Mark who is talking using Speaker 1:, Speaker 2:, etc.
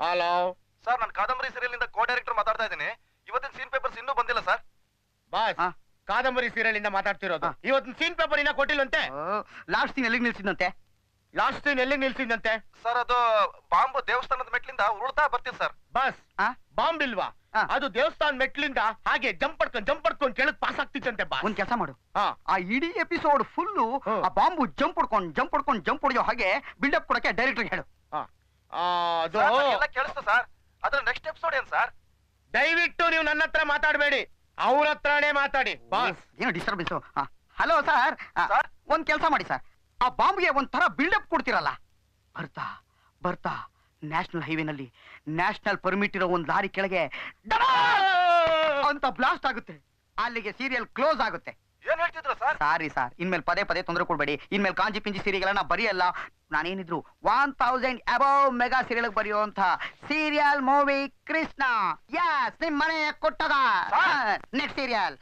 Speaker 1: Hello
Speaker 2: sir, ನಾನು ಕಾದಂಬರಿ serial ಇಂದ ಕೋ ಡೈರೆಕ್ಟರ್ ಮಾತಾಡ್ತಾ ಇದ್ದೀನಿ. ಇವತ್ತಿನ ಸೀನ್ ಪೇಪರ್ಸ್ ಇನ್ನೂ ಬಂದಿಲ್ಲ ಸರ್.
Speaker 1: ಬಾಸ್, ಕಾದಂಬರಿ ಸೀರಿಯಲ್ ಇಂದ ಮಾತಾಡ್ತಿರೋದು. ಇವತ್ತಿನ ಸೀನ್ ಪೇಪರ್ ಇನ್ನ ಕೊಟ್ಟಿಲ್ಲಂತೆ.
Speaker 3: ಲಾಸ್ಟ್ ಸೀನ್ ಎಲ್ಲಿಗೆ ನಿಲ್ಸಿದಂತೆ?
Speaker 1: ಲಾಸ್ಟ್ ಸೀನ್ ಎಲ್ಲಿಗೆ ನಿಲ್ಸಿದಂತೆ?
Speaker 2: ಸರ್, ಅದು ಬಾಂಬು ದೇವಸ್ಥಾನದ ಮೆಟ್ಲಿಂದ ಉರುಳ್ತಾ ಬರ್ತೀವಿ ಸರ್.
Speaker 1: ಬಸ್ ಬಾಂಬ್ ಇಲ್ವಾ? ಅದು ದೇವಸ್ಥಾನ ಮೆಟ್ಲಿಂದ ಹಾಗೆ ಜಂಪ್ ಪಡ್ಕೊಂಡ್ ಕೆಳಗ್ ಪಾಸ್ ಆಗ್ತಿತ್ತಂತೆ. ಬಾ,
Speaker 3: ಒಂದ್ ಕೆಲಸ ಮಾಡು, ಆ ಇಡೀ ಎಪಿಸೋಡ್ ಫುಲ್ಲು ಆ ಬಾಂಬು ಜಂಪ್ ಹೊಡಿಯೋ ಹಾಗೆ ಬಿಲ್ಡಪ್ ಕೊಡಕ್ಕೆ ಡೈರೆಕ್ಟರ್ ಹೇಳು.
Speaker 1: ಅದು
Speaker 2: ಎಲ್ಲ ಕೇಳಿಸ್ತು ಸರ್. ಅದ್ರ ನೆಕ್ಸ್ಟ್ ಎಪಿಸೋಡ್ ಏನ್ ಸರ್?
Speaker 1: ದಯವಿಟ್ಟು ನೀವು ನನ್ನ ಹತ್ರ ಮಾತಾಡಬೇಡಿ, ಅವ್ರ ಹತ್ರನೇ ಮಾತಾಡಿ. ಬಾಸ್,
Speaker 3: ಏನೋ ಡಿಸ್ಟರ್ಬೆನ್ಸ್. ಹಲೋ ಸರ್, ಒಂದ್ ಕೆಲಸ ಮಾಡಿ ಸರ್, ಆ ಬಾಂಬ್ಗೆ ಒಂಥರ ಬಿಲ್ಡಪ್ ಕೊಡ್ತಿರಲ್ಲ, ಬರ್ತಾ ಬರ್ತಾ ನ್ಯಾಷನಲ್ ಹೈವೇನಲ್ಲಿ ನ್ಯಾಷನಲ್ ಪರ್ಮಿಟ್ ಇರೋ ಒಂದ್ ಲಾರಿ ಕೆಳಗೆ ಅಂತ ಬ್ಲಾಸ್ಟ್ ಆಗುತ್ತೆ. ಅಲ್ಲಿಗೆ ಸೀರಿಯಲ್ ಕ್ಲೋಸ್ ಆಗುತ್ತೆ.
Speaker 2: ಏನ್ ಹೇಳ್ತಿದ್ರ ಸರ್?
Speaker 3: ಸಾರಿ ಸರ್, ಇನ್ಮೇಲೆ ಪದೇ ಪದೇ ತೊಂದರೆ ಕೊಡ್ಬೇಡಿ. ಇನ್ಮೇಲೆ ಕಾಂಜಿ ಪಿಂಜಿ ಸೀರಿಯಲ್ಗಳನ್ನ ಬರೆಯಲ್ಲ. ನಾನೇನಿದ್ರು 1000 ಅಬೌವ್ ಮೆಗಾ ಸೀರಿಯಲ್ ಬರೆಯುವಂತ ಸೀರಿಯಲ್ ಮೂವಿ ಕೃಷ್ಣ. ಯಸ್, ನಿಮ್ ಮನೆ ಕೊಟ್ಟಗ. Next serial